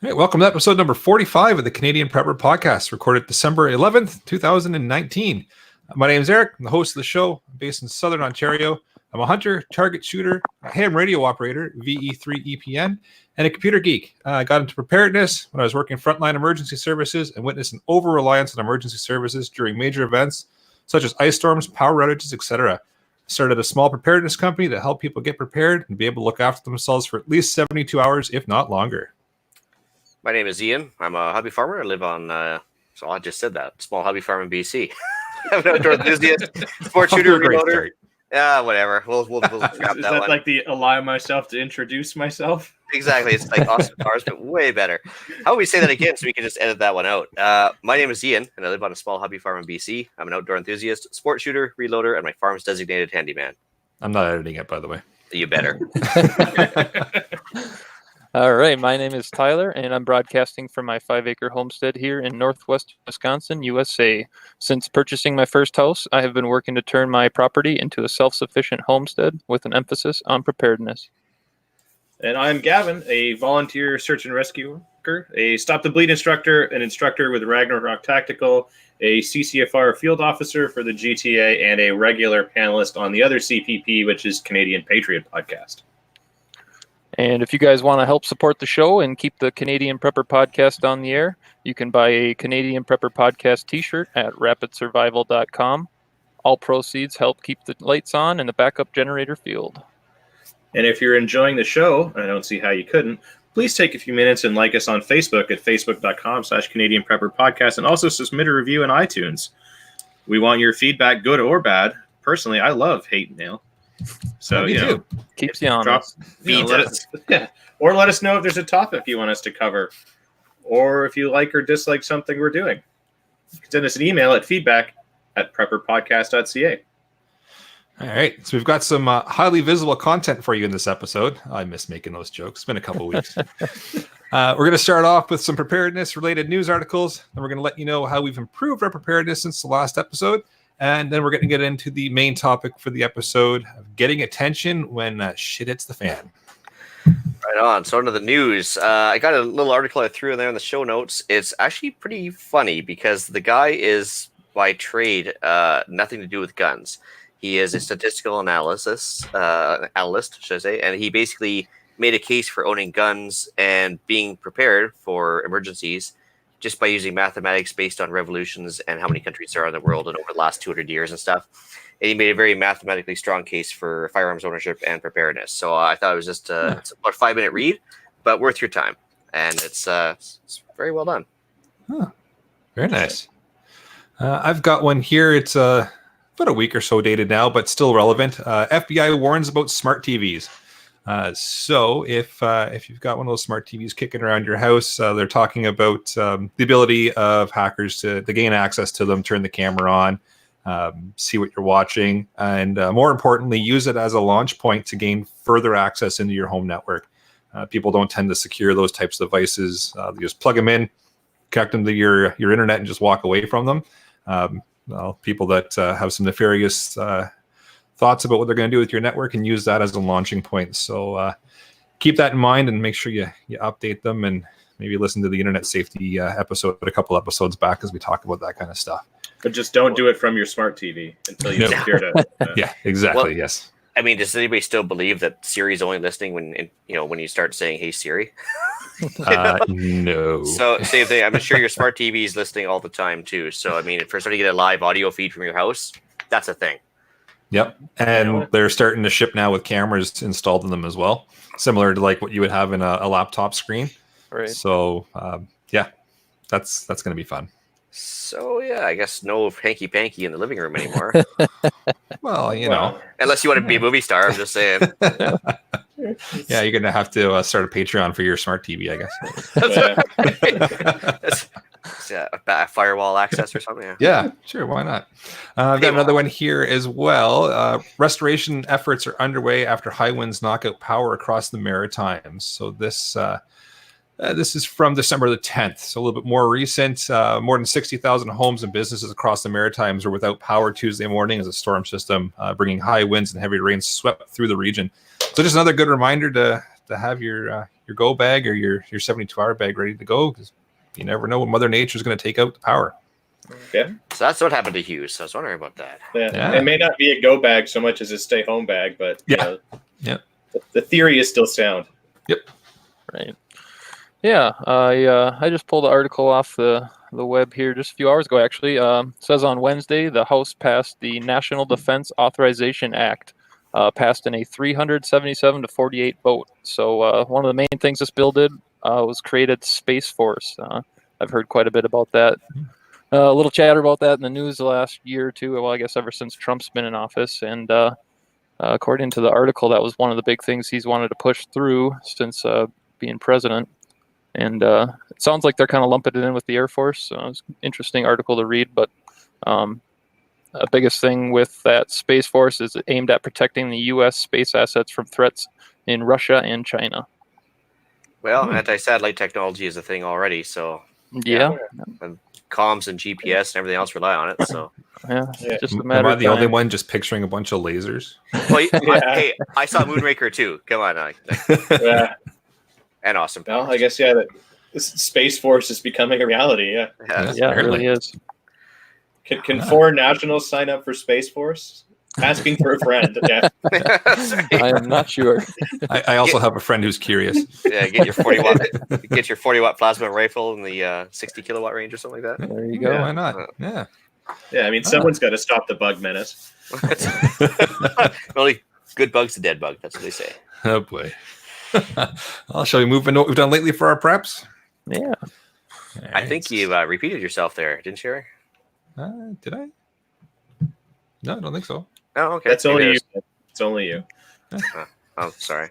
Hey, welcome to episode number 45 of the Canadian Prepper Podcast, recorded December 11th, 2019. My name is Eric. I'm the host of the show. I'm based in Southern Ontario. I'm a hunter, target shooter, a ham radio operator, VE3EPN, and a computer geek. I got into preparedness when I was working frontline emergency services and witnessed an over-reliance on emergency services during major events such as ice storms, power outages, etc. Started a small preparedness company that helped people get prepared and be able to look after themselves for at least 72 hours, if not longer. My name is Ian. I'm a hobby farmer. I live on, so I just said that, small hobby farm in BC. I'm an outdoor enthusiast, sport shooter, reloader. Yeah, whatever. We'll scrap Is that one. like the allow myself to introduce myself? Exactly. It's like Austin Powers, but way better. How about we say that again so we can just edit that one out? My name is Ian, and I live on a small hobby farm in BC. I'm an outdoor enthusiast, sport shooter, reloader, and my farm's designated handyman. I'm not editing it, by the way. You better. All right, my name is Tyler, and I'm broadcasting from my 5-acre homestead here in northwest Wisconsin, USA. Since purchasing my first house, I have been working to turn my property into a self-sufficient homestead with an emphasis on preparedness. And I'm Gavin, a volunteer search and rescue worker, a Stop the Bleed instructor, an instructor with Ragnarok Tactical, a CCFR field officer for the GTA, and a regular panelist on the other CPP, which is Canadian Patriot Podcast. And if you guys want to help support the show and keep the Canadian Prepper Podcast on the air, you can buy a Canadian Prepper Podcast t-shirt at rapidsurvival.com. All proceeds help keep the lights on and the backup generator fueled. And if you're enjoying the show, and I don't see how you couldn't, please take a few minutes and like us on Facebook at facebook.com/Canadian Prepper Podcast, and also submit a review in iTunes. We want your feedback, good or bad. Personally, I love hate mail. So, keeps you honest. Let us know if there's a topic you want us to cover, or if you like or dislike something we're doing. You can send us an email at feedback@prepperpodcast.ca. All right, so we've got some highly visible content for you in this episode. I miss making those jokes. It's been a couple of weeks. We're going to start off with some preparedness-related news articles, and we're going to let you know how we've improved our preparedness since the last episode. And then we're going to get into the main topic for the episode of getting attention when shit hits the fan. Right on. So into the news. I got a little article I threw in there in the show notes. It's actually pretty funny because the guy is, by trade, nothing to do with guns. He is a statistical analyst, should I say, and he basically made a case for owning guns and being prepared for emergencies just by using mathematics based on revolutions and how many countries there are in the world and over the last 200 years and stuff. And he made a very mathematically strong case for firearms ownership and preparedness. So I thought it was just it's about a 5-minute read, but worth your time. And it's very well done. Huh. Very nice. I've got one here. It's about a week or so dated now, but still relevant. FBI warns about smart TVs. So if you've got one of those smart TVs kicking around your house, they're talking about the ability of hackers to gain access to them, turn the camera on, see what you're watching, and more importantly, use it as a launch point to gain further access into your home network. People don't tend to secure those types of devices. They just plug them in, connect them to your internet, and just walk away from them. People that have some nefarious thoughts about what they're going to do with your network and use that as a launching point. So keep that in mind and make sure you update them, and maybe listen to the internet safety episode a couple episodes back as we talk about that kind of stuff. But just don't do it from your smart TV until you secure it. Yeah, exactly. Well, yes. I mean, does anybody still believe that Siri's only listening when you start saying, "Hey Siri"? No. So same thing. I'm sure your smart TV is listening all the time too. So I mean, for somebody to get a live audio feed from your house, that's a thing. Yep. And they're starting to ship now with cameras installed in them as well, similar to like what you would have in a laptop screen. Right. So that's going to be fun. So yeah, I guess no hanky panky in the living room anymore. Well, know, unless you want to be a movie star, I'm just saying. Yeah, you're going to have to start a Patreon for your smart TV, I guess. A firewall access or something. Yeah, sure. Why not? I've got another one here as well. Restoration efforts are underway after high winds knock out power across the Maritimes. So this is from December the 10th, so a little bit more recent. More than 60,000 homes and businesses across the Maritimes were without power Tuesday morning as a storm system bringing high winds and heavy rains swept through the region. So just another good reminder to have your go bag or your 72-hour bag ready to go, because you never know when Mother Nature's going to take out the power. Okay. So that's what happened to Hughes. I was wondering about that. Yeah. It may not be a go bag so much as a stay home bag, but you know, the theory is still sound. Yep. Right. Yeah. I just pulled the article off the web here just a few hours ago. Actually, says on Wednesday the House passed the National Defense Authorization Act, passed in a 377 to 48 vote. So one of the main things this bill did was created Space Force. I've heard quite a bit about that. A little chatter about that in the news the last year or two. Well, I guess ever since Trump's been in office. And according to the article, that was one of the big things he's wanted to push through since being president. And it sounds like they're kind of lumping it in with the Air Force. It's an interesting article to read. But the biggest thing with that Space Force is aimed at protecting the U.S. space assets from threats in Russia and China. Well, anti-satellite technology is a thing already, so Yeah. and comms and GPS and everything else rely on it. So Just a Am matter I of the only time. one just picturing a bunch of lasers? well, hey, I saw Moonraker too. Come on, Yeah. and Awesome. Well, I guess the Space Force is becoming a reality. Yeah. Yeah, it really is. Can foreign nationals sign up for Space Force? Asking for a friend. Yeah. I am not sure. I also have a friend who's curious. Yeah, get your 40-watt plasma rifle in the 60 kilowatt range or something like that. There you go. Yeah, why not? Yeah. Yeah, I mean, someone's got to stop the bug menace. Only good bug's a dead bug. That's what they say. Oh boy. Well, shall we move into what we've done lately for our preps? Yeah. I think you repeated yourself there, didn't you? Did I? No, I don't think so. Oh, okay. That's only you. It's only you. Oh, sorry.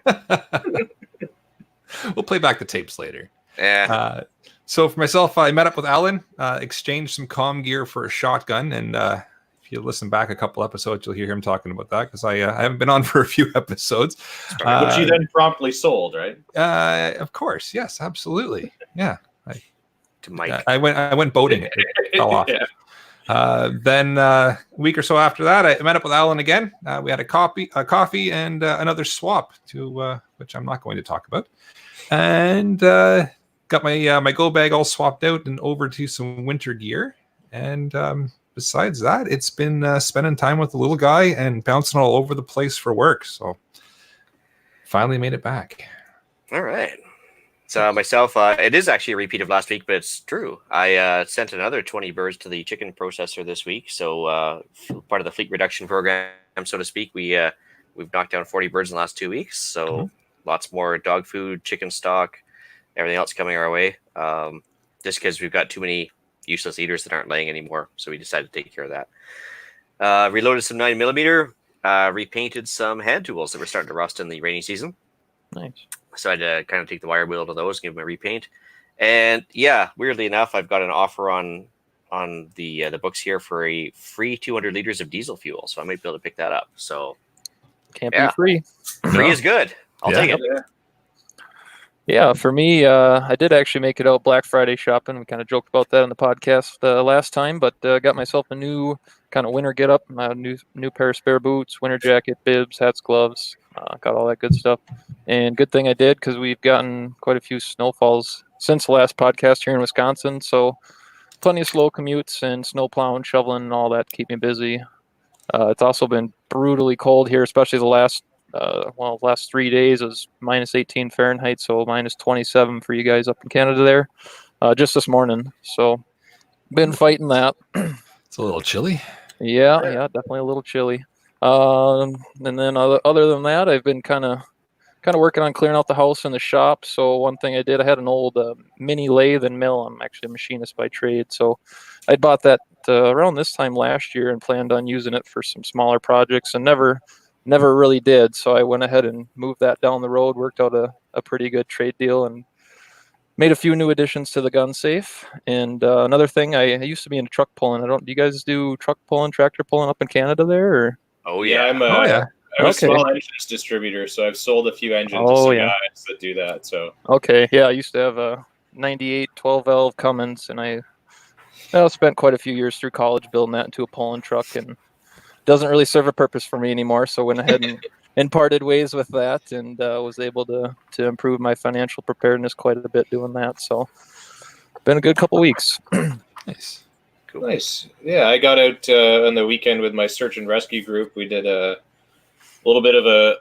We'll play back the tapes later. Yeah. So for myself, I met up with Alan, exchanged some comm gear for a shotgun, and if you listen back a couple episodes, you'll hear him talking about that, because I haven't been on for a few episodes. Which you then promptly sold, right? Of course, yes, absolutely, yeah. To Mike. I went boating. It fell off. Yeah. Then a week or so after that, I met up with Alan again. We had a coffee, and another swap, to which I'm not going to talk about, and got my go bag all swapped out and over to some winter gear. And besides that, it's been spending time with the little guy and bouncing all over the place for work. So finally made it back. All right. So myself, it is actually a repeat of last week, but it's true. I sent another 20 birds to the chicken processor this week. So part of the fleet reduction program, so to speak, we've knocked down 40 birds in the last 2 weeks. So lots more dog food, chicken stock, everything else coming our way. Just because we've got too many useless eaters that aren't laying anymore. So we decided to take care of that. Reloaded some 9mm, repainted some hand tools that were starting to rust in the rainy season. Nice. So I had to kind of take the wire wheel to those, give them a repaint. And yeah, weirdly enough, I've got an offer on the books here for a free 200 liters of diesel fuel. So I might be able to pick that up. So Can't be free. Free is good. I'll take it. Yeah, for me, I did actually make it out Black Friday shopping. We kind of joked about that on the podcast last time, but got myself a new kind of winter get-up, new pair of spare boots, winter jacket, bibs, hats, gloves, got all that good stuff. And good thing I did, because we've gotten quite a few snowfalls since the last podcast here in Wisconsin, so plenty of slow commutes and snow plowing, shoveling, and all that to keep me busy. It's also been brutally cold here, especially the last 3 days. It was minus 18 Fahrenheit, so minus 27 for you guys up in Canada there, just this morning. So been fighting that. It's a little chilly. Yeah, definitely a little chilly. And then other than that, I've been kind of working on clearing out the house and the shop. So one thing I did, I had an old mini lathe and mill. I'm actually a machinist by trade, so I bought that around this time last year and planned on using it for some smaller projects, and never really did. So I went ahead and moved that down the road, worked out a pretty good trade deal, and made a few new additions to the gun safe. And another thing, I used to be into truck pulling. Do you guys do truck pulling, tractor pulling up in Canada there? Or? Oh yeah, I'm a small engines distributor, so I've sold a few engines to some guys that do that. So okay, yeah, I used to have a 98 12 valve Cummins, and I spent quite a few years through college building that into a pulling truck, and doesn't really serve a purpose for me anymore. So went ahead and parted ways with that, and was able to improve my financial preparedness quite a bit doing that. So, been a good couple weeks. Nice. Cool. Nice. Yeah, I got out on the weekend with my search and rescue group. We did a little bit of a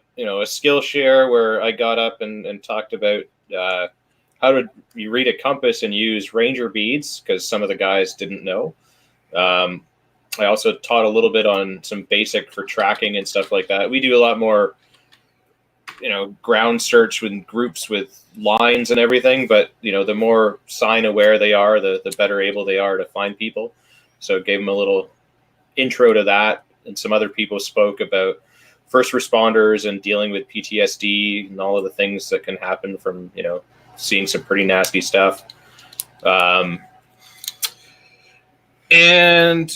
skill share where I got up and talked about how to you read a compass and use ranger beads, because some of the guys didn't know. I also taught a little bit on some basic for tracking and stuff like that. We do a lot more, ground search with groups with lines and everything, but the more sign aware they are, the better able they are to find people. So gave them a little intro to that, and some other people spoke about first responders and dealing with PTSD and all of the things that can happen from seeing some pretty nasty stuff. And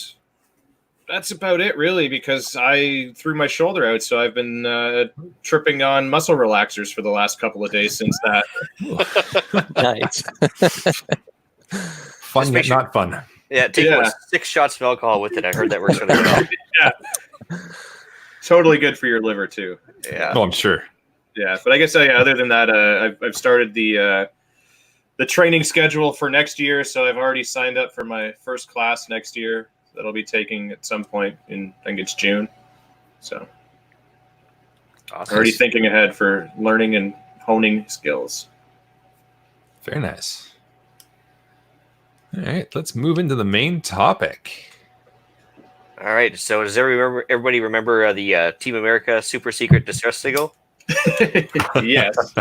that's about it, really, because I threw my shoulder out, so I've been tripping on muscle relaxers for the last couple of days since that. Nice. Fun, yet not fun. Yeah, take about 6 shots of alcohol with it. I heard that works really well. Yeah. Totally good for your liver, too. Yeah. Oh, I'm sure. Yeah, but I guess other than that, I've started the training schedule for next year, so I've already signed up for my first class next year that I'll be taking at some point in, I think it's June. So Awesome. already thinking ahead for learning and honing skills. Very nice. All right, let's move into the main topic. All right. So does everybody remember the Team America Super Secret Distress Signal? Yes.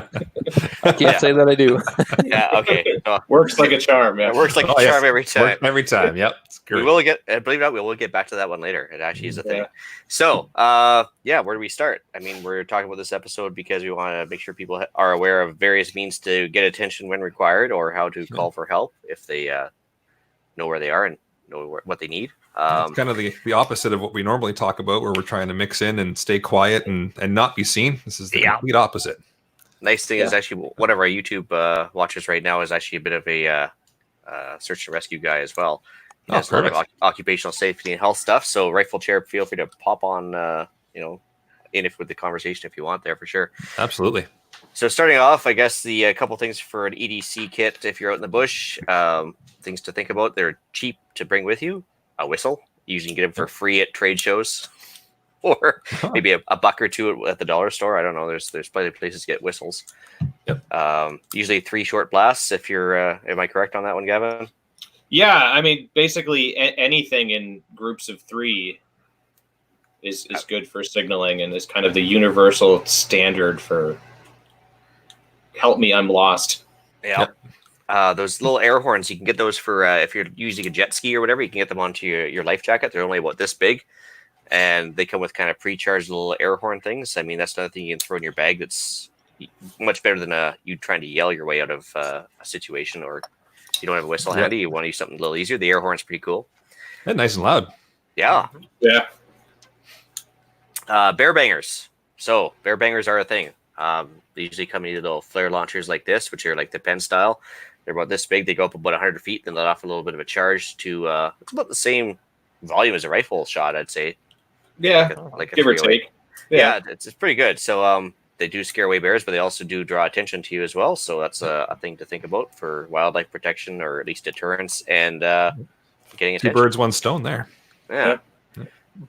I can't say that I do. Yeah. Okay. Works like a charm. Yeah. It works like a Oh, yes. charm every time. Every time. Yep. It's great. We will get, believe it or not, we will get back to that one later. It actually is a thing. Yeah. So, where do we start? I mean, we're talking about this episode because we want to make sure people are aware of various means to get attention when required, or how to call for help if they know where they are and know what they need. It's kind of the opposite of what we normally talk about, where we're trying to mix in and stay quiet and not be seen. This is the complete opposite. Nice thing is actually one of our YouTube watchers right now is actually a bit of a search and rescue guy as well. He does a lot of occupational safety and health stuff. So Rifle Chair, feel free to pop on, in with the conversation if you want there for sure. Absolutely. So starting off, I guess the couple things for an EDC kit if you're out in the bush, things to think about. They're cheap to bring with you. A whistle. You can get them for free at trade shows, or maybe a buck or two at the dollar store. I don't know. There's plenty of places to get whistles. Yep. Usually 3 short blasts. If you're, am I correct on that one, Gavin? Yeah, I mean, basically anything in groups of 3 is good for signaling, and is kind of the universal standard for help me, I'm lost. Yeah. Yep. Those little air horns, you can get those for if you're using a jet ski or whatever. You can get them onto your life jacket. They're only about this big, and they come with kind of pre-charged little air horn things. I mean, that's another thing you can throw in your bag. That's much better than you trying to yell your way out of a situation, or you don't have a whistle handy. You want to use something a little easier. The air horn's pretty cool. And nice and loud. Yeah. Yeah. Bear bangers. So bear bangers are a thing. They usually come in little flare launchers like this, which are like the pen style. They're about this big. They go up about 100 feet, then let off a little bit of a charge to it's about the same volume as a rifle shot, I'd say. Yeah, like a give or take. Yeah, it's pretty good. So they do scare away bears, but they also do draw attention to you as well. So that's a thing to think about for wildlife protection, or at least deterrence, and getting attention. 2 birds, 1 stone there. Yeah.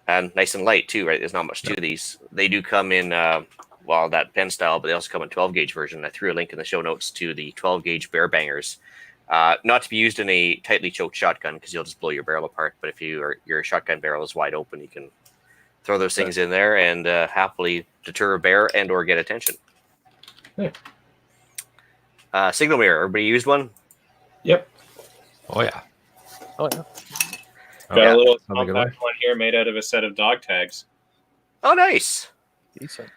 And nice and light too, right? There's not much to these. They do come in that pen style, but they also come in 12 gauge version. I threw a link in the show notes to the 12 gauge bear bangers. Not to be used in a tightly choked shotgun, because you'll just blow your barrel apart. But if your shotgun barrel is wide open, you can throw those things in there and happily deter a bear and or get attention. Signal mirror. Everybody used one? Yep. Oh yeah. Got a little compact one here made out of a set of dog tags. Oh, nice. Decent.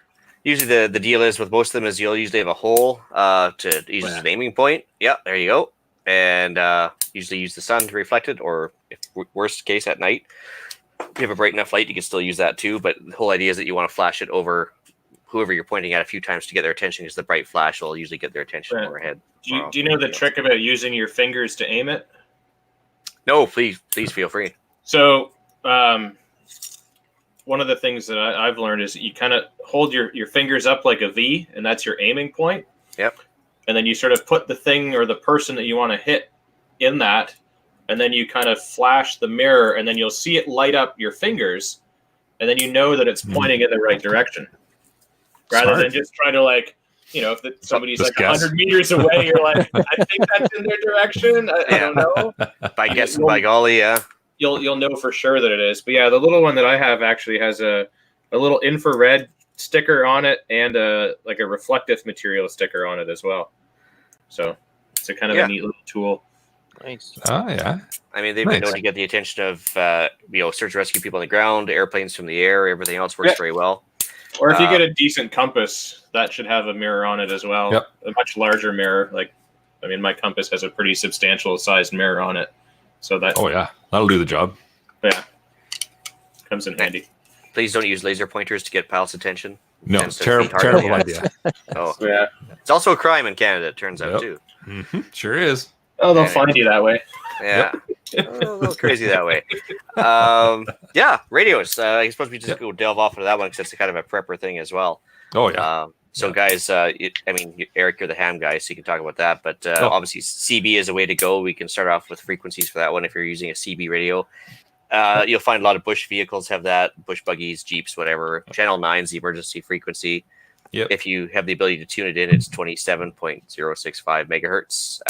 Usually the deal is with most of them is you'll usually have a hole to use as an aiming point. Yeah, there you go. And usually use the sun to reflect it, or if worst case at night, if you have a bright enough light, you can still use that too. But the whole idea is that you want to flash it over whoever you're pointing at a few times to get their attention, because the bright flash will usually get their attention overhead. Do you know the trick about using your fingers to aim it? No, please feel free. So one of the things that I've learned is you kind of hold your fingers up like a V, and that's your aiming point. Yep. And then you sort of put the thing or the person that you want to hit in that, and then you kind of flash the mirror, and then you'll see it light up your fingers, and then you know that it's pointing in the right direction. Rather than just trying to, like, you know, if somebody's Just like 100 meters away, you're like, I think that's in their direction. I don't know. By guessing, by golly, yeah. You'll know for sure that it is. But yeah, the little one that I have actually has a little infrared sticker on it and a reflective material sticker on it as well. So it's a kind of a neat little tool. Nice. Oh yeah. I mean, they've been known to get the attention of search and rescue people on the ground, airplanes from the air. Everything else works very well. Or if you get a decent compass, that should have a mirror on it as well. Yep. A much larger mirror. My compass has a pretty substantial sized mirror on it. So that. Oh yeah, that'll do the job. Yeah. Comes in handy. Please don't use laser pointers to get pilots' attention. No, terrible idea. Oh yeah. It's also a crime in Canada, it turns out, too. Mm-hmm. Sure is. Oh, they'll find you that way. Yeah. A little crazy that way. Radios. I suppose we just go delve off into that one because it's kind of a prepper thing as well. Oh, yeah. Guys, Eric, you're the ham guy, so you can talk about that. But obviously, CB is a way to go. We can start off with frequencies for that one if you're using a CB radio. You'll find a lot of bush vehicles have that, bush buggies, Jeeps, whatever. Channel 9 is the emergency frequency. Yep. If you have the ability to tune it in, it's 27.065 megahertz.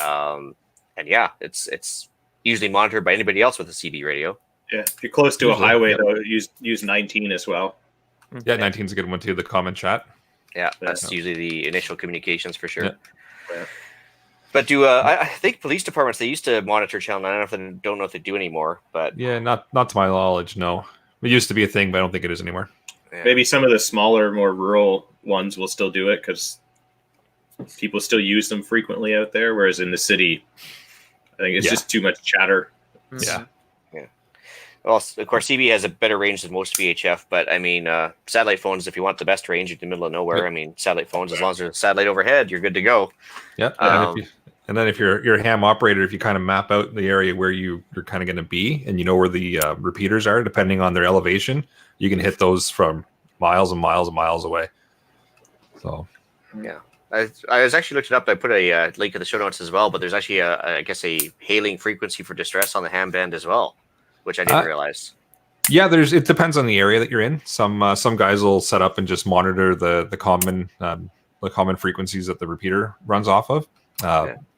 It's usually monitored by anybody else with a CB radio. Yeah, if you're close to a highway, though, use 19 as well. Yeah, 19 is a good one too. The common chat. Yeah, that's usually the initial communications for sure. Yeah. But I think police departments, they used to monitor Channel 9. I don't know if they do anymore. But yeah, not to my knowledge. No, it used to be a thing, but I don't think it is anymore. Yeah. Maybe some of the smaller, more rural ones will still do it because people still use them frequently out there. Whereas in the city, I think it's just too much chatter. Yeah. Well, of course, CB has a better range than most VHF, but I mean, satellite phones, if you want the best range in the middle of nowhere, I mean, satellite phones, as long as there's a satellite overhead, you're good to go. Yeah. And then if you're a ham operator, if you kind of map out the area where you're kind of going to be and you know where the repeaters are, depending on their elevation, you can hit those from miles and miles and miles away. So, yeah. I was actually looking up. I put a link in the show notes as well, but there's actually a hailing frequency for distress on the ham band as well, which I didn't realize. Yeah, it depends on the area that you're in. Some guys will set up and just monitor the common frequencies that the repeater runs off of.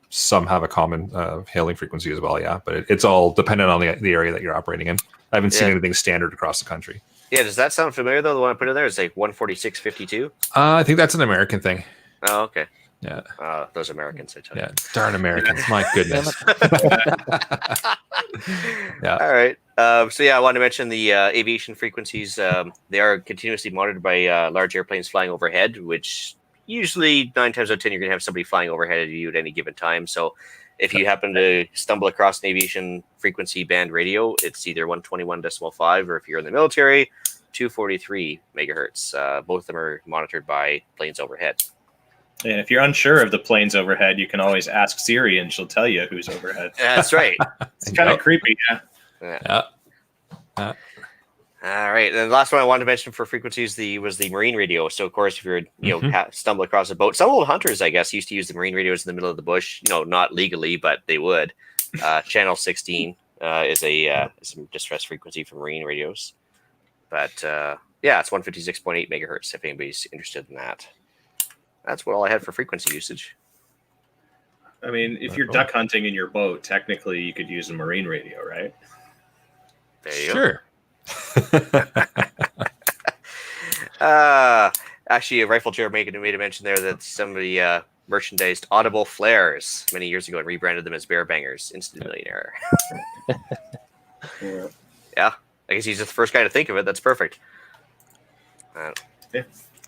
Some have a common hailing frequency as well. Yeah, but it's all dependent on the area that you're operating in. I haven't seen anything standard across the country. Yeah, does that sound familiar though? The one I put in there is like 146.52. I think that's an American thing. Oh, okay. Yeah. Those Americans, I tell you. Yeah, darn Americans. My goodness. Yeah. All right. I wanted to mention the aviation frequencies. They are continuously monitored by large airplanes flying overhead, which usually 9 times out of 10 you're going to have somebody flying overhead of you at any given time. So if you happen to stumble across an aviation frequency band radio, it's either 121.5, or if you're in the military, 243 megahertz. Both of them are monitored by planes overhead. And if you're unsure of the planes overhead, you can always ask Siri and she'll tell you who's overhead. That's right. It's kind of creepy, yeah. All right. And the last one I wanted to mention for frequencies was the marine radio. So, of course, if you're stumble across a boat, some old hunters, I guess, used to use the marine radios in the middle of the bush. Not legally, but they would. Channel 16 is some distress frequency for marine radios. But it's 156.8 megahertz if anybody's interested in that. That's what all I had for frequency usage. I mean, if you're duck hunting in your boat, technically you could use a marine radio, right? There you go. Actually, a rifle chair made a mention there that somebody merchandised audible flares many years ago and rebranded them as bear bangers. Instant millionaire. Yeah, I guess he's just the first guy to think of it. That's perfect.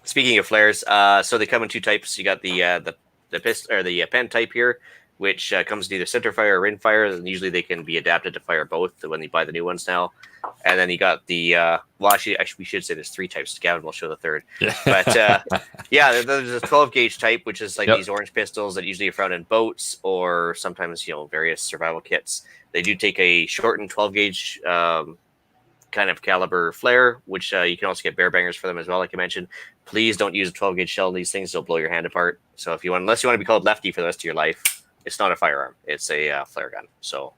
Speaking of flares, so they come in 2 types. You got the pistol or the pen type here, which comes in either center fire or rin fire, and usually they can be adapted to fire both when you buy the new ones now. And then you got the actually we should say there's 3 types. Gavin will show the third. Yeah. But there's a 12 gauge type, which is like these orange pistols that usually are found in boats or sometimes various survival kits. They do take a shortened 12 gauge kind of caliber flare, which you can also get bear bangers for them as well, like you mentioned. Please don't use a 12 gauge shell in these things; they'll blow your hand apart. So if you want, unless you want to be called lefty for the rest of your life, it's not a firearm; it's a flare gun. So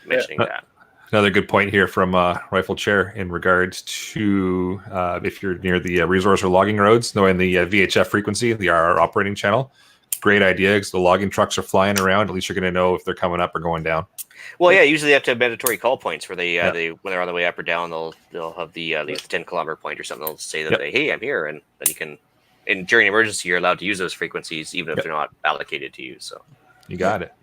mentioning that. Another good point here from Rifle Chair in regards to if you're near the resource or logging roads, knowing the VHF frequency, the RR operating channel. Great idea because the logging trucks are flying around. At least you're going to know if they're coming up or going down. Well, yeah, usually they have to have mandatory call points where they when they're on the way up or down, they'll have the 10-kilometer point or something. They'll say that hey, I'm here, and then you can. And during emergency, you're allowed to use those frequencies even if they're not allocated to you. So you got it.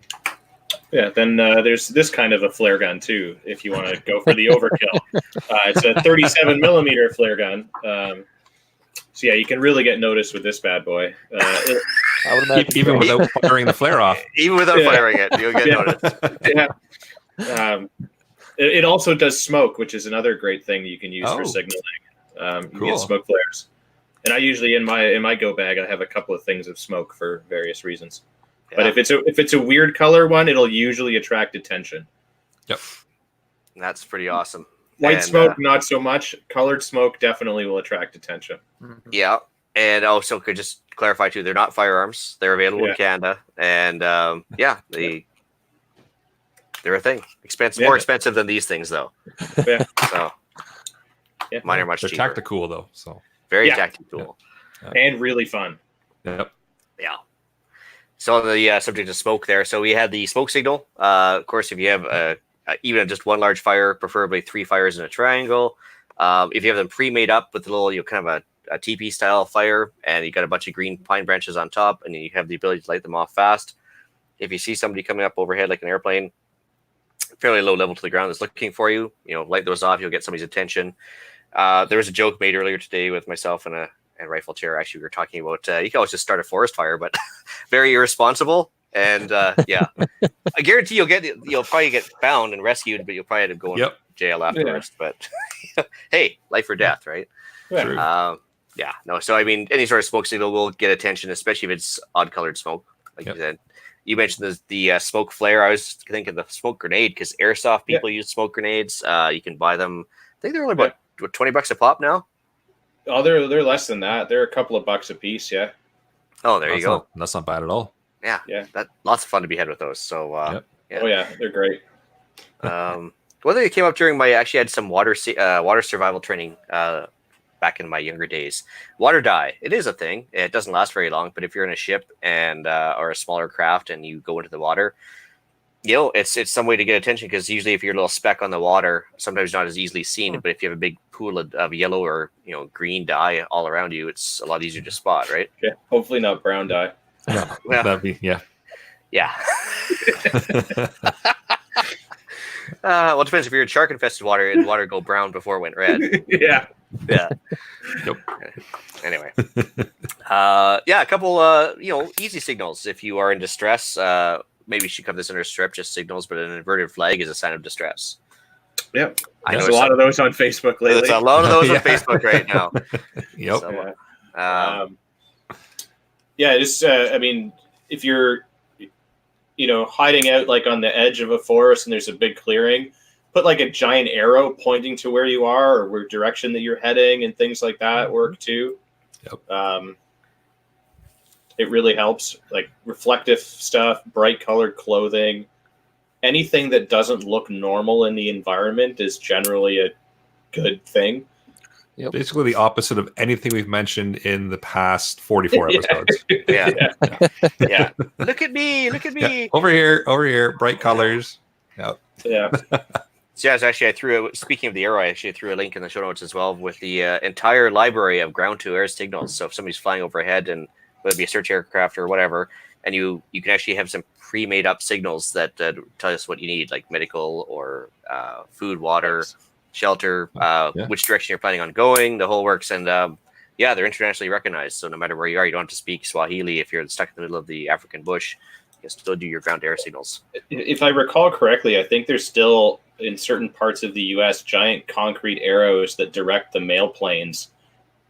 Yeah, then there's this kind of a flare gun too, if you want to go for the overkill. It's a 37 millimeter flare gun. So yeah, you can really get noticed with this bad boy. I would imagine Even without firing the flare off. even without firing it, you'll get noticed. Yeah. It also does smoke, which is another great thing you can use for Oh. signaling. You Cool. get smoke flares, and I usually in my go bag I have a couple of things of smoke for various reasons. But if it's a weird color one, it'll usually attract attention. Yep. That's pretty awesome. White smoke, not so much. Colored smoke definitely will attract attention. Yeah, and also could just clarify too, they're not firearms. They're available in Canada, and they're a thing. Expensive, more expensive than these things though. Yeah. So mine are much They're cheaper. tactical though, so Very tactical. And really fun. Yep. Yeah. So on the subject of smoke there, so we had the smoke signal. Of course, if you have even just one large fire, preferably 3 fires in a triangle. If you have them pre-made up with a little, kind of a TP style fire, and you got a bunch of green pine branches on top, and you have the ability to light them off fast. If you see somebody coming up overhead like an airplane, fairly low level to the ground, that's looking for you, light those off. You'll get somebody's attention. There was a joke made earlier today with myself and Rifle Chair. Actually, we were talking about you can always just start a forest fire, but very irresponsible. And I guarantee you'll probably get found and rescued, but you'll probably have to go in jail afterwards. But hey, life or death, right? Yeah. No. So I mean, any sort of smoke signal will get attention, especially if it's odd colored smoke, like you said. You mentioned the smoke flare. I was thinking the smoke grenade because airsoft people use smoke grenades. You can buy them. I think they're only about $20 a pop now. Oh, they're less than that. They're a couple of bucks a piece. Yeah. Oh, there you go. That's not bad at all. Yeah. That lots of fun to be had with those. So Oh yeah, they're great. Whether it came up during I actually had some water survival training back in my younger days. Water dye, it is a thing. It doesn't last very long, but if you're in a ship and or a smaller craft and you go into the water, it's some way to get attention, because usually if you're a little speck on the water, sometimes not as easily seen. But if you have a big pool of yellow or green dye all around you, it's a lot easier to spot, right? Yeah. Hopefully not brown dye. No, that'd be Yeah. Well, it depends. If you're in shark infested water, the water go brown before it went red. Yeah. Yep. Anyway, a couple easy signals if you are in distress. Maybe you should cover this under strip, just signals, but an inverted flag is a sign of distress. Yep. There's a lot of those on Facebook lately. There's a lot of those on Facebook right now. Yep. So, just I mean, if you're hiding out like on the edge of a forest and there's a big clearing, put like a giant arrow pointing to where you are or where direction that you're heading, and things like that work too. Yep. It really helps. Like reflective stuff, bright colored clothing, anything that doesn't look normal in the environment is generally a good thing. Yep. Basically the opposite of anything we've mentioned in the past 44 episodes. Yeah. Look at me. Yeah. Over here, bright colors. Yep. Yeah. So speaking of the arrow, I actually threw a link in the show notes as well with the entire library of ground to air signals. So if somebody's flying overhead, and whether it be a search aircraft or whatever, and you can actually have some pre-made up signals that tell us what you need, like medical or food, water, shelter, which direction you're planning on going, the whole works. And they're internationally recognized. So no matter where you are, you don't have to speak Swahili. If you're stuck in the middle of the African bush, you can still do your ground air signals. If I recall correctly, I think there's still, in certain parts of the U.S., giant concrete arrows that direct the mail planes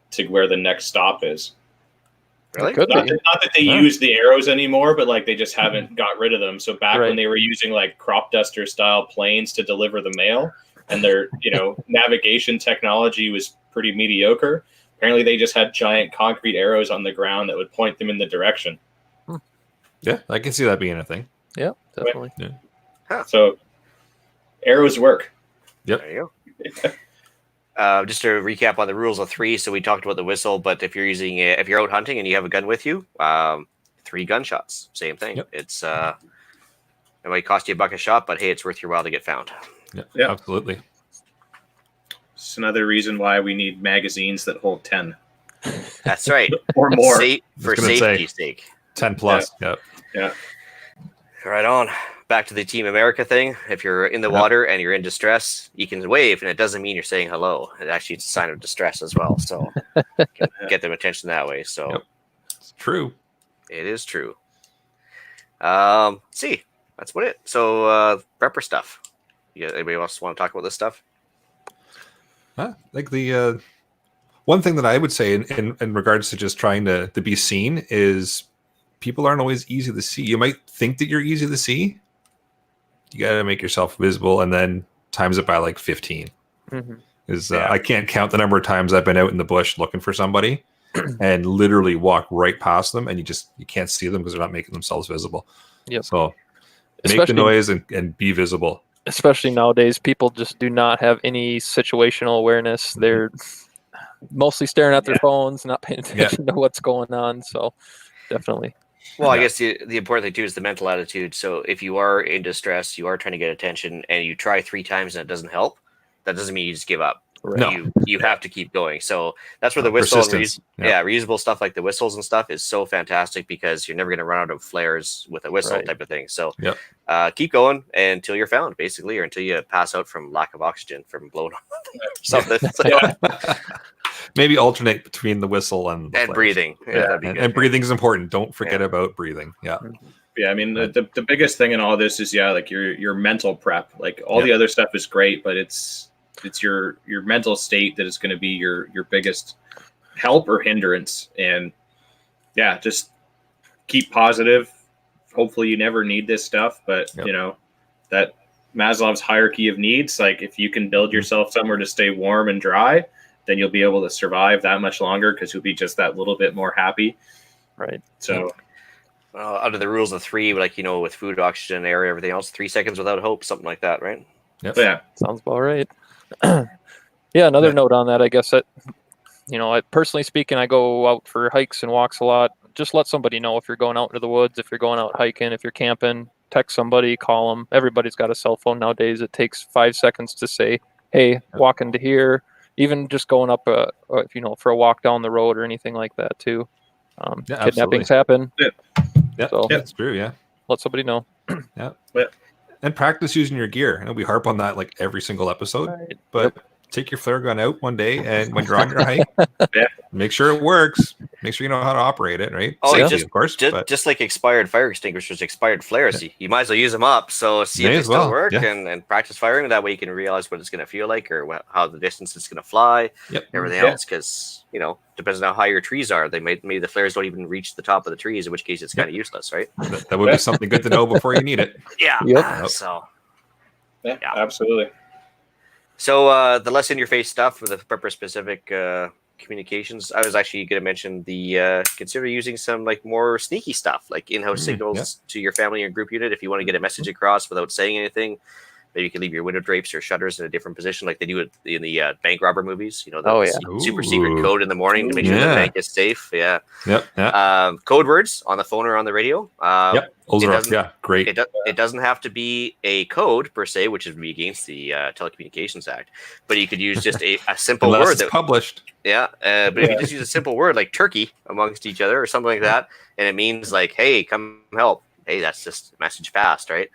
to where the next stop is. Really? Not that they use the arrows anymore, but like they just haven't got rid of them. So back when they were using like crop duster style planes to deliver the mail, and their navigation technology was pretty mediocre. Apparently, they just had giant concrete arrows on the ground that would point them in the direction. Yeah, I can see that being a thing. Yeah, definitely. So arrows work. Yep. There you go. Just to recap on the rules of 3. So we talked about the whistle, but if you're out hunting and you have a gun with you, 3 gunshots, same thing. Yep. It's it might cost you $1 a shot, but hey, it's worth your while to get found. Yeah, absolutely. It's another reason why we need magazines that hold 10 That's right. or more. For safety's sake. 10 plus. Yeah. Right on. Back to the Team America thing. If you're in the water and you're in distress, you can wave, and it doesn't mean you're saying hello. It actually it's a sign of distress as well. So get them attention that way. So it's true. It is true. See, that's what it. So prepper stuff. Anybody else want to talk about this stuff? Like the one thing that I would say in regards to just trying to be seen is people aren't always easy to see. You might think that you're easy to see. You got to make yourself visible and then times it by like 15. I can't count the number of times I've been out in the bush looking for somebody and literally walk right past them and you can't see them because they're not making themselves visible. Yep. So make the noise and be visible. Especially nowadays, people just do not have any situational awareness. They're mostly staring at their phones, not paying attention to what's going on. So definitely. Well, I guess the important thing too is the mental attitude. So if you are in distress, you are trying to get attention, and you try 3 times and it doesn't help, that doesn't mean you just give up. Right. No. You have to keep going. So that's where the whistle and reusable stuff like the whistles and stuff is so fantastic because you're never going to run out of flares with a whistle type of thing. So keep going until you're found, basically, or until you pass out from lack of oxygen from blowing up something. Maybe alternate between the whistle and breathing. And breathing is important. Don't forget about breathing. Yeah. I mean, the biggest thing in all this is like your mental prep. Like all the other stuff is great, but it's your mental state that is going to be your biggest help or hindrance. And just keep positive. Hopefully you never need this stuff, but that Maslow's hierarchy of needs, like if you can build yourself somewhere to stay warm and dry, then you'll be able to survive that much longer because you'll be just that little bit more happy. Right. So under the rules of 3, like, with food, oxygen, air, everything else, 3 seconds without hope, something like that, right? Yep. Yeah. Sounds about right. Another note on that, I guess that, personally speaking, I go out for hikes and walks a lot. Just let somebody know if you're going out into the woods, if you're going out hiking, if you're camping, text somebody, call them. Everybody's got a cell phone nowadays. It takes 5 seconds to say, hey, walking to here, even just going up, for a walk down the road or anything like that too. Kidnappings happen. So that's true. Yeah. Let somebody know. And practice using your gear. And we harp on that like every single episode. Right. But take your flare gun out one day, and when you're on your hike, make sure it works. Make sure you know how to operate it, right? Oh, Safety, of course. Just like expired fire extinguishers, expired flares, you might as well use them up. So see if they still work and practice firing. That way you can realize what it's going to feel like or how the distance it's going to fly, everything else. Because, depends on how high your trees are. Maybe the flares don't even reach the top of the trees, in which case it's kind of useless, right? That would be something good to know before you need it. So, absolutely. So the less in your face stuff with the prepper specific communications, I was actually going to mention the consider using some like more sneaky stuff, like in-house signals to your family and group unit if you want to get a message across without saying anything. Maybe you can leave your window drapes or shutters in a different position, like they do it in the bank robber movies. Super secret code in the morning to make sure the bank is safe. Code words on the phone or on the radio. Those are great. It doesn't have to be a code per se, which would be against the Telecommunications Act. But you could use just a simple word that's published. But if you just use a simple word like turkey amongst each other or something like that, and it means like, hey, come help. Hey, that's just message passed, right?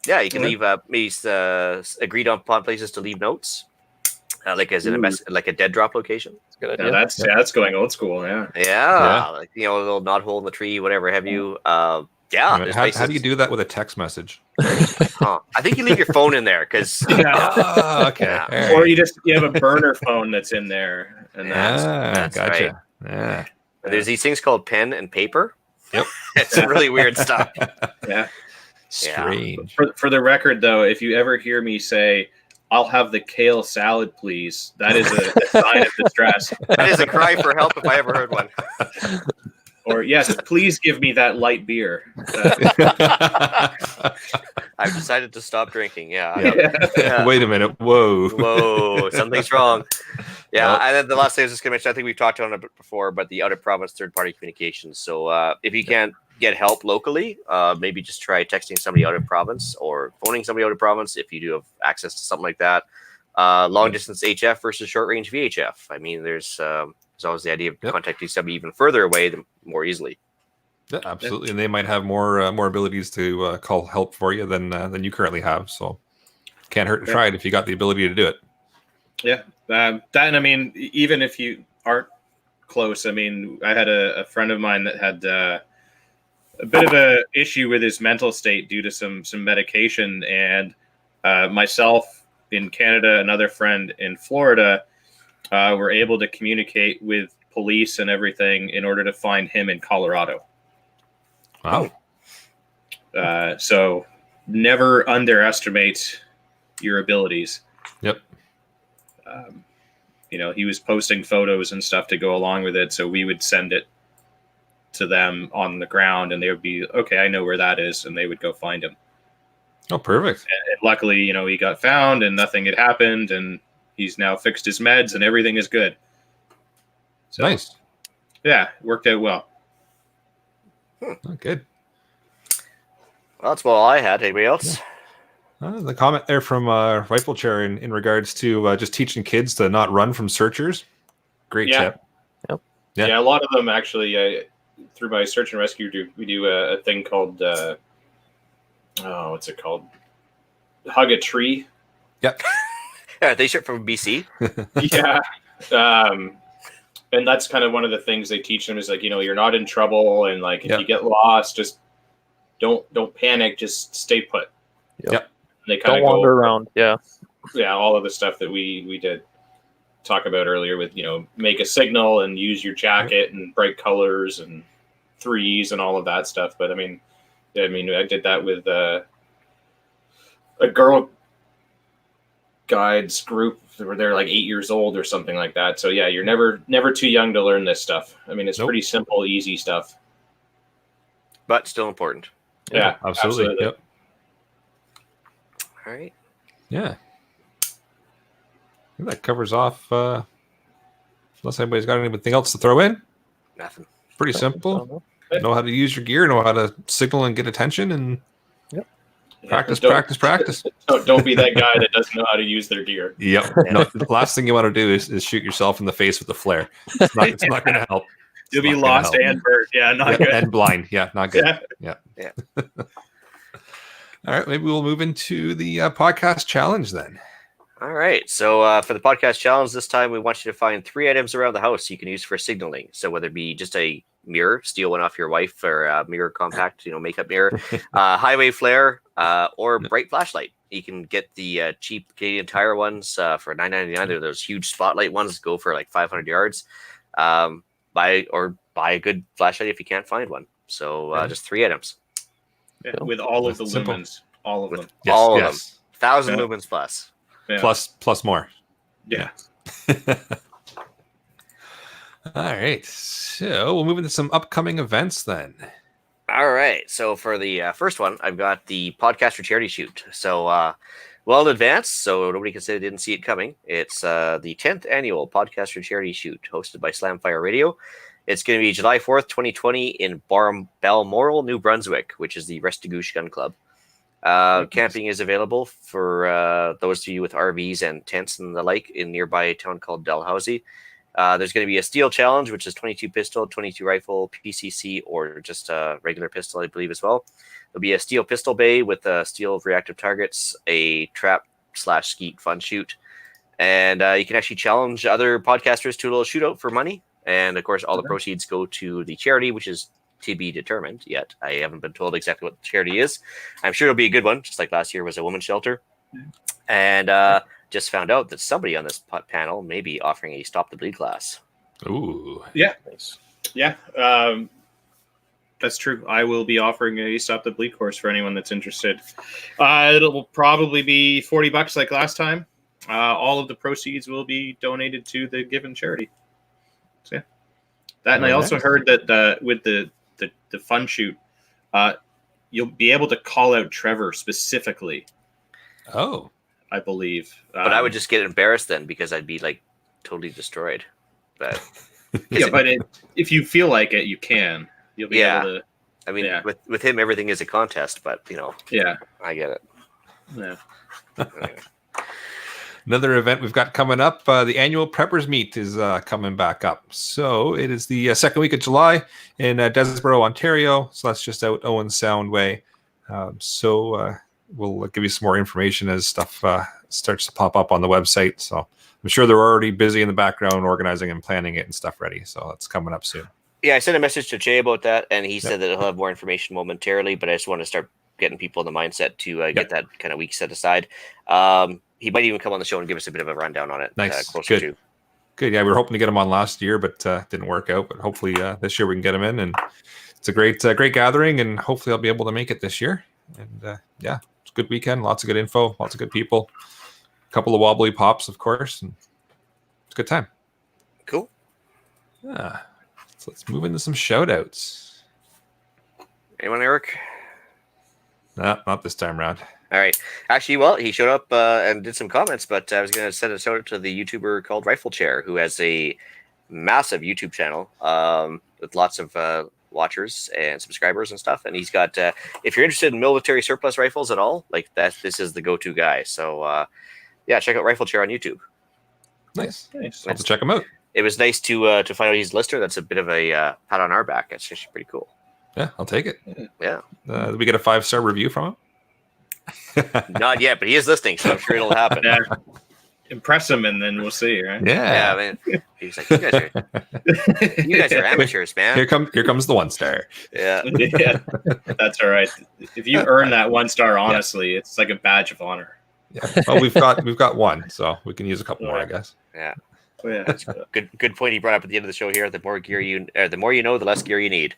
You can leave maybe agreed upon places to leave notes, like as in like a dead drop location. That's a good idea. That's going old school. Like, a little knot hole in the tree, whatever have you. How do you do that with a text message? I think you leave your phone in there because. Or you have a burner phone that's in there, and that's gotcha. Right. Yeah. There's these things called pen and paper. Yep. It's really weird stuff. Strange. For the record, though, if you ever hear me say I'll have the kale salad, please. That is a sign of distress. That is a cry for help if I ever heard one. Or, yes, please give me that light beer. I've decided to stop drinking. Yeah. Yeah. Wait a minute. Whoa. Whoa, something's wrong. Yeah, Nope. and then the last thing I was just going to mention, I think we've talked on it before, but the out-of-province third-party communications. So if you can't get help locally, maybe just try texting somebody out of province or phoning somebody out of province if you do have access to something like that. Long-distance HF versus short-range VHF. I mean, there's always the idea of contacting somebody even further away more easily. Yeah, absolutely, and they might have more abilities to call help for you than you currently have. So can't hurt to try it if you got the ability to do it. Yeah, that, and I mean, even if you aren't close, I mean, I had a friend of mine that had a bit of a issue with his mental state due to some medication, and myself in Canada, another friend in Florida, were able to communicate with police and everything in order to find him in Colorado. Wow. So never underestimate your abilities. Yep. He was posting photos and stuff to go along with it, so we would send it to them on the ground, and they would be, okay, I know where that is, and they would go find him. Oh, perfect. And luckily, he got found, and nothing had happened, and he's now fixed his meds, and everything is good. So, nice. Yeah, it worked out well. Oh, good. Well, that's all I had. Anybody else? Yeah. The comment there from Rifle Chair in regards to just teaching kids to not run from searchers. Great tip. Yep. Yeah, a lot of them actually, through my search and rescue, we do a thing called, what's it called? Hug a tree. Yep. Yeah, they ship from BC. Yeah. And that's kind of one of the things they teach them is like, you're not in trouble, and like if you get lost, just don't panic, just stay put. Yep. They kind don't of wander around. Yeah. Yeah, all of the stuff that we did talk about earlier with, make a signal and use your jacket and bright colors and threes and all of that stuff. But I mean, I did that with a Girl Guides group where they're like 8 years old or something like that. So yeah, you're never too young to learn this stuff. I mean, it's pretty simple, easy stuff, but still important. Yeah, absolutely. Yep. All right. Yeah. I think that covers off. Unless anybody's got anything else to throw in. Nothing. Pretty simple. Know how to use your gear. Know how to signal and get attention. And practice. Don't be that guy that doesn't know how to use their gear. Yep. No, the last thing you want to do is shoot yourself in the face with a flare. It's not going to help. You'll be lost and burnt. Yeah, not good. And blind. Yeah, not good. Yeah. Yeah. Yeah. All right, maybe we'll move into the podcast challenge then. All right. So for the podcast challenge this time, we want you to find 3 items around the house you can use for signaling. So whether it be just a mirror, steal one off your wife, or a mirror compact, makeup mirror, highway flare, or bright flashlight. You can get the cheap Canadian Tire ones for $9.99. They're those huge spotlight ones that go for like 500 yards. Buy a good flashlight if you can't find one. So just 3 items. Yeah, with all of the simple. lumens, all of them. Yes, all yes. of them. 1,000 lumens plus. Yeah. Plus more. Yeah. All right. So we'll move into some upcoming events then. All right. So for the first one, I've got the Podcast for Charity shoot. So well in advance, so nobody can say they didn't see it coming. It's the 10th annual Podcast for Charity shoot hosted by Slamfire Radio. It's going to be July 4th, 2020 in Balmoral, New Brunswick, which is the Restigouche Gun Club. Camping is available for those of you with RVs and tents and the like in nearby a town called Dalhousie. There's going to be a steel challenge, which is 22 pistol, 22 rifle, PCC, or just a regular pistol, I believe, as well. There'll be a steel pistol bay with steel reactive targets, a trap/skeet fun shoot, and you can actually challenge other podcasters to a little shootout for money. And of course, all the proceeds go to the charity, which is to be determined yet. I haven't been told exactly what the charity is. I'm sure it'll be a good one, just like last year was a women's shelter. And just found out that somebody on this panel may be offering a Stop the Bleed class. Ooh. Yeah. Nice. Yeah. That's true. I will be offering a Stop the Bleed course for anyone that's interested. It'll probably be $40 like last time. All of the proceeds will be donated to the given charity. So, yeah. That, and Very I also nice. heard that with the fun shoot, you'll be able to call out Trevor specifically, Oh, I believe. But I would just get embarrassed then because I'd be like totally destroyed. But yeah, but if you feel like it, you can. You'll be Yeah. able to. I mean, Yeah. with him, everything is a contest. But Yeah. I get it. Yeah. Anyway. another event we've got coming up. The annual Preppers Meet is coming back up. So it is the second week of July in Desboro, Ontario. So that's just out Owen Sound Way. We'll give you some more information as stuff starts to pop up on the website. So I'm sure they're already busy in the background organizing and planning it and stuff ready. So that's coming up soon. Yeah, I sent a message to Jay about that, and he said that he'll have more information momentarily. But I just want to start getting people in the mindset to get that kind of week set aside. He might even come on the show and give us a bit of a rundown on it. Nice. Closer Good. to. Good. Yeah, we were hoping to get him on last year, but didn't work out. But hopefully this year we can get him in. And it's a great gathering, and hopefully I'll be able to make it this year. And it's a good weekend. Lots of good info. Lots of good people. A couple of wobbly pops, of course. And it's a good time. Cool. Yeah. So let's move into some shout outs. Anyone, Eric? Nah, not this time around. All right. Actually, well, he showed up and did some comments, but I was going to send a shout out to the YouTuber called Rifle Chair, who has a massive YouTube channel with lots of watchers and subscribers and stuff. And he's got, if you're interested in military surplus rifles at all, like that, this is the go-to guy. So, check out Rifle Chair on YouTube. Nice. Nice. I'll have to check him out. It was nice to find out he's a listener. That's a bit of a pat on our back. It's actually pretty cool. Yeah, I'll take it. Yeah. Did we get a 5-star review from him? Not yet, but he is listening, so I'm sure it'll happen. Yeah. Impress him, and then we'll see, right? Yeah, I mean, he's like, you guys are amateurs, man. Here comes the 1-star. Yeah. Yeah, that's all right. If you earn that 1-star, honestly, it's like a badge of honor. Yeah. Well, we've got one, so we can use a couple more, I guess. Yeah. Oh, yeah, that's good. Good point he brought up at the end of the show here. The more you know, the less gear you need.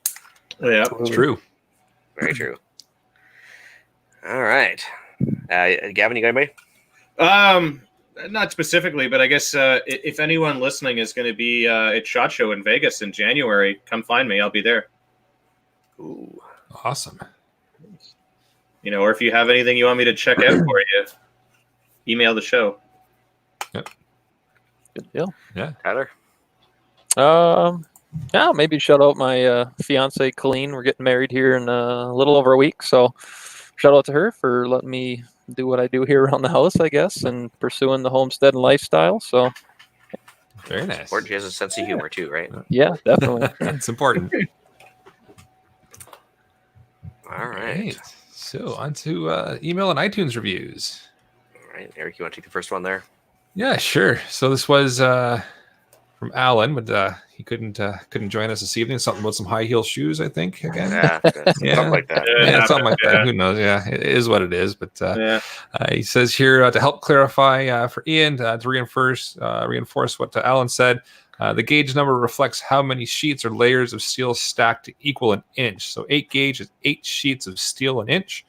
Oh, yeah, It's true. Very true. All right. Gavin, you got anybody? Not specifically, but I guess if anyone listening is going to be at SHOT Show in Vegas in January, come find me. I'll be there. Ooh. Awesome. Or if you have anything you want me to check out for you, email the show. Good deal. Yeah. Tyler? Maybe shout out my fiance Colleen. We're getting married here in a little over a week, so shout out to her for letting me do what I do here around the house, I guess, and pursuing the homestead and lifestyle. So Very nice. Important. She has a sense of humor too, right? yeah, definitely. It's important. All right. So on to email and iTunes reviews. All right, Eric, you want to take the first one there? Yeah, sure. So this was from Alan, but he couldn't join us this evening. Something about some high heel shoes, I think. Again, Yeah, something like that. yeah, something like that. Who knows? Yeah, it is what it is. But he says here to help clarify for Ian to reinforce what Alan said. The gauge number reflects how many sheets or layers of steel stacked to equal an inch. So 8 gauge is 8 sheets of steel an inch.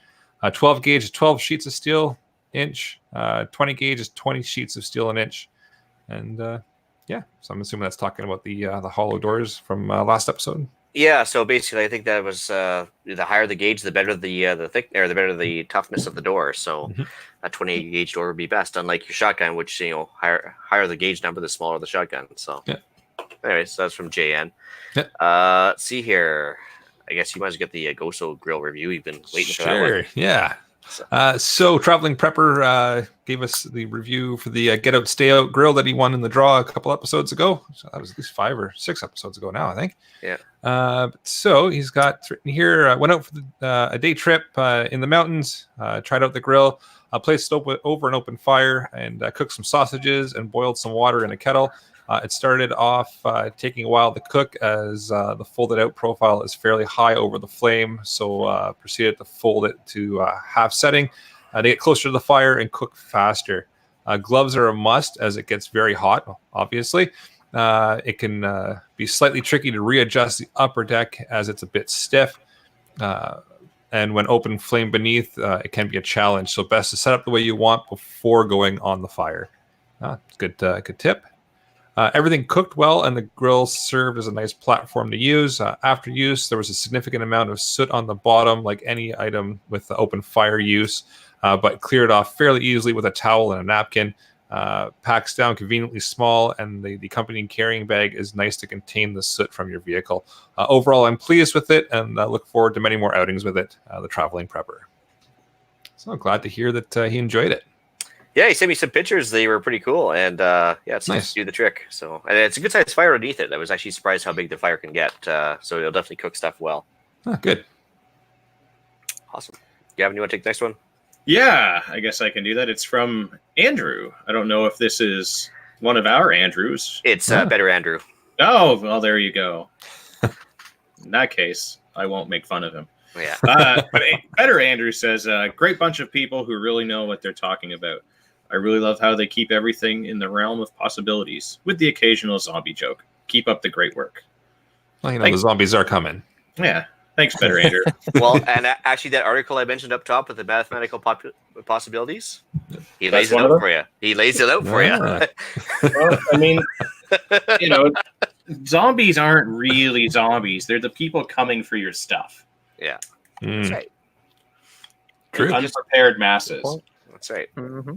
12 gauge is 12 sheets of steel inch. 20 gauge is 20 sheets of steel an inch. And so I'm assuming that's talking about the hollow doors from last episode. Yeah, so basically, I think that was the higher the gauge, the better the thick, or the better the toughness of the door. So a 28 gauge door would be best, unlike your shotgun, which higher the gauge number, the smaller the shotgun. So anyways, so that's from JN. Let's see here. I guess you might as well get the Goso grill review. You've been waiting for that one. Yeah. So Traveling Prepper gave us the review for the Get Out Stay Out grill that he won in the draw a couple episodes ago. So that was at least 5 or 6 episodes ago now, I think. Yeah. So he's got written here, went out for a day trip in the mountains, tried out the grill, placed it over an open fire and cooked some sausages and boiled some water in a kettle. It started off taking a while to cook as the folded out profile is fairly high over the flame. So proceeded to fold it to half setting to get closer to the fire and cook faster. Gloves are a must as it gets very hot, obviously. It can be slightly tricky to readjust the upper deck as it's a bit stiff. And when open flame beneath, it can be a challenge. So best to set up the way you want before going on the fire. Good tip. Everything cooked well, and the grill served as a nice platform to use. After use, there was a significant amount of soot on the bottom, like any item with the open fire use, but cleared off fairly easily with a towel and a napkin. Packs down conveniently small, and the accompanying carrying bag is nice to contain the soot from your vehicle. Overall, I'm pleased with it, and look forward to many more outings with it, the traveling prepper. So I'm glad to hear that he enjoyed it. Yeah, he sent me some pictures. They were pretty cool, and it seems Nice. to do the trick. So, and it's a good sized fire underneath it. I was actually surprised how big the fire can get. So it'll definitely cook stuff well. Good. Awesome. Gavin, you want to take the next one? Yeah, I guess I can do that. It's from Andrew. I don't know if this is one of our Andrews. It's Better Andrew. Oh, well, there you go. In that case, I won't make fun of him. Yeah. But Better Andrew says, great bunch of people who really know what they're talking about. I really love how they keep everything in the realm of possibilities, with the occasional zombie joke. Keep up the great work. Well, the zombies are coming. Yeah. Thanks, Better Andrew. Well, and actually, that article I mentioned up top with the mathematical possibilities, he lays it out for you. He lays it out for you. Well, I mean, zombies aren't really zombies. They're the people coming for your stuff. Yeah. That's right. True. Unprepared masses. That's right. Mm-hmm.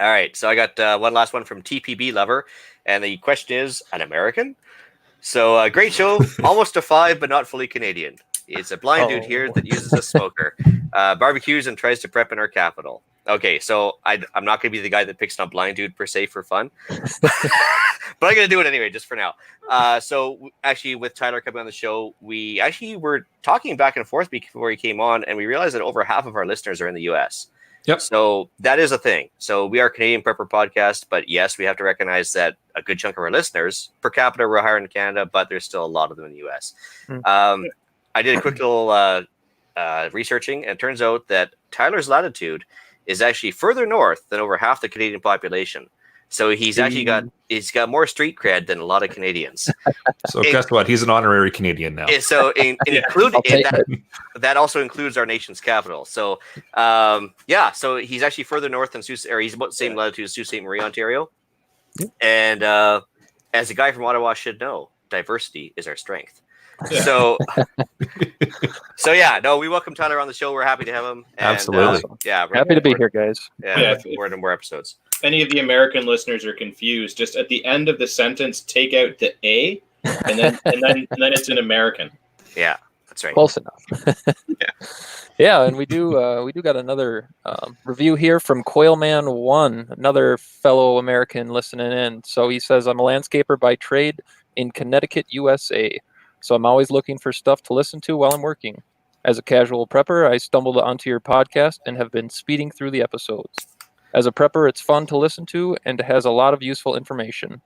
All right. So I got one last one from Tpb Lover. And the question is, an American? So great show. Almost a 5, but not fully Canadian. It's a blind dude here that uses a smoker, barbecues, and tries to prep in our capital. Okay, so I'm not going to be the guy that picks on blind dude per se for fun. But I'm going to do it anyway, just for now. So actually, with Tyler coming on the show, we actually were talking back and forth before he came on, and we realized that over half of our listeners are in the U.S. Yep. So that is a thing. So we are a Canadian Prepper podcast, but yes, we have to recognize that a good chunk of our listeners, per capita, we're higher in Canada, but there's still a lot of them in the U.S. I did a quick little researching, and it turns out that Tyler's latitude is actually further north than over half the Canadian population. So he's actually got more street cred than a lot of Canadians. So guess what? He's an honorary Canadian now. So that also includes our nation's capital. So so he's actually further north than he's about the same latitude as Sault Ste. Marie, Ontario. And as a guy from Ottawa should know, diversity is our strength. Yeah. So we welcome Tyler on the show. We're happy to have him. And, Absolutely. we're Happy to be here, guys. Yeah, more and more episodes. Any of the American listeners are confused, just at the end of the sentence, take out the A, and then it's an American. Yeah, that's right. Close enough. Yeah, and we do got another review here from Coilman 1, another fellow American listening in. So he says, I'm a landscaper by trade in Connecticut, USA. So I'm always looking for stuff to listen to while I'm working. As a casual prepper, I stumbled onto your podcast and have been speeding through the episodes. As a prepper, it's fun to listen to and has a lot of useful information.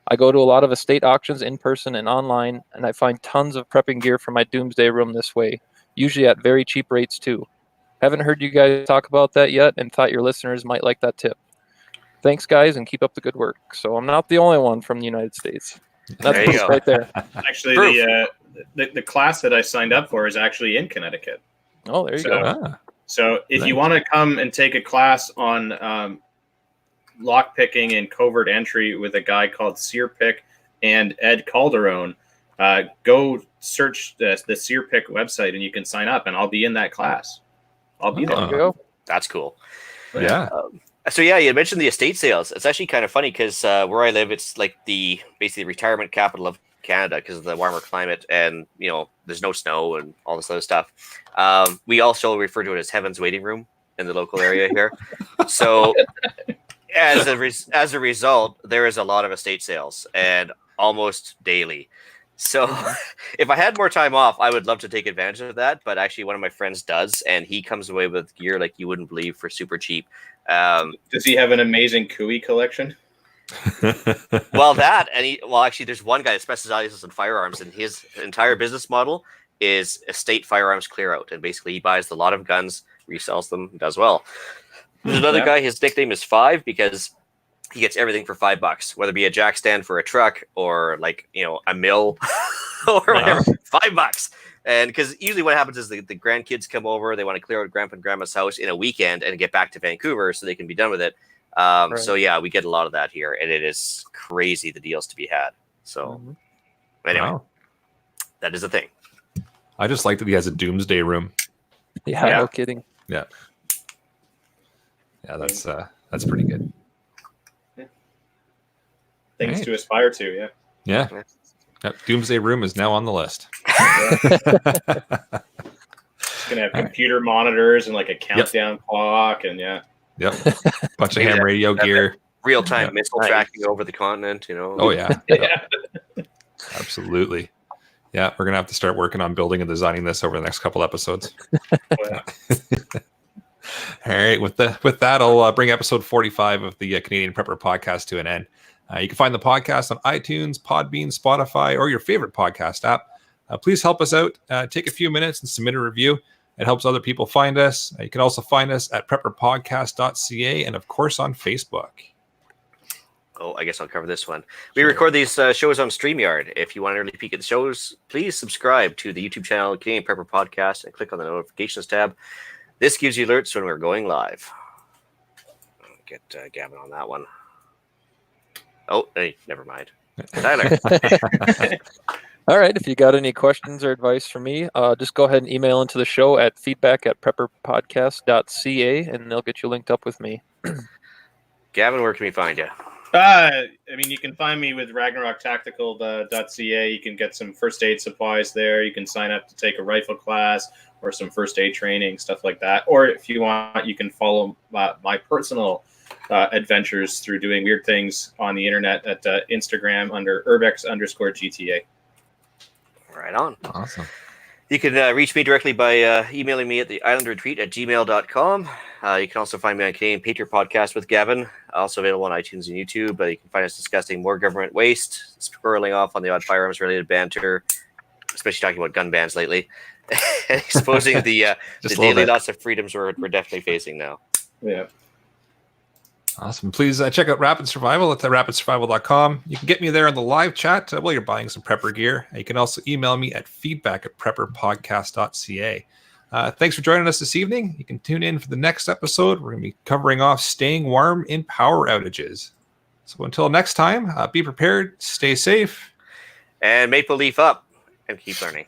I go to a lot of estate auctions in person and online, and I find tons of prepping gear for my doomsday room this way, usually at very cheap rates too. Haven't heard you guys talk about that yet and thought your listeners might like that tip. Thanks, guys, and keep up the good work. So I'm not the only one from the United States. That's There you go. right there. Actually, the class that I signed up for is actually in Connecticut. Oh, there you go. So if you want to come and take a class on lock picking and covert entry with a guy called Searpick and Ed Calderon, go search the Searpick website and you can sign up, and I'll be in that class. I'll be there. There you go. That's cool. Yeah. You mentioned the estate sales. It's actually kind of funny because where I live, it's like basically the retirement capital of Canada because of the warmer climate, and there's no snow and all this other stuff. We also refer to it as Heaven's Waiting Room in the local area here. So as a result, there is a lot of estate sales, and almost daily. So if I had more time off, I would love to take advantage of that. But actually, one of my friends does, and he comes away with gear like you wouldn't believe for super cheap. Does he have an amazing Cooey collection? Actually, there's one guy that specializes in firearms, and his entire business model is estate firearms clear out. And basically, he buys a lot of guns, resells them, does well. There's another guy, his nickname is 5 because he gets everything for $5, whether it be a jack stand for a truck or a mill or whatever. $5. And because usually what happens is the grandkids come over, they want to clear out grandpa and grandma's house in a weekend and get back to Vancouver so they can be done with it. So yeah, we get a lot of that here, and it is crazy the deals to be had. So anyway, Wow. that is a thing. I just like that he has a doomsday room. Yeah, Yeah. no kidding. Yeah, that's pretty good. Things Right. to aspire to. Yeah. Yeah. Yep, doomsday room is now on the list. It's gonna have computer monitors and like a countdown clock, and Yep. Bunch of Maybe ham that- radio that- gear. Real-time Yeah. missile Nice. tracking over the continent, you know. Oh yeah. yeah. Absolutely. Yeah, we're gonna have to start working on building and designing this over the next couple episodes. Yeah. All right, with that, I'll bring episode 45 of the Canadian Prepper podcast to an end. You can find the podcast on iTunes, Podbean, Spotify, or your favorite podcast app. Please help us out. Take a few minutes and submit a review. It helps other people find us. You can also find us at prepperpodcast.ca and, of course, on Facebook. Oh, I guess I'll cover this one. We record these shows on StreamYard. If you want an early peek at the shows, please subscribe to the YouTube channel Canadian Prepper Podcast and click on the notifications tab. This gives you alerts when we're going live. I'll get Gavin on that one. Oh, hey, never mind. Tyler. All right. If you got any questions or advice for me, just go ahead and email into the show at feedback@prepperpodcast.ca, and they'll get you linked up with me. Gavin, where can we find you? I mean, you can find me with ragnaroktactical.ca. You can get some first aid supplies there. You can sign up to take a rifle class or some first aid training, stuff like that. Or if you want, you can follow my personal adventures through doing weird things on the internet at Instagram under urbex_GTA. Right on. Awesome. You can reach me directly by emailing me at the islandretreat@gmail.com. You can also find me on Canadian Patriot Podcast with Gavin, also available on iTunes and YouTube. You can find us discussing more government waste, squirreling off on the odd firearms-related banter, especially talking about gun bans lately, and exposing the daily loss of freedoms we're definitely facing now. Yeah. Awesome. Please check out Rapid Survival at rapidsurvival.com. You can get me there in the live chat while you're buying some prepper gear. You can also email me at feedback@prepperpodcast.ca. Thanks for joining us this evening. You can tune in for the next episode. We're going to be covering off staying warm in power outages. So until next time, be prepared, stay safe. And Maple Leaf up and keep learning.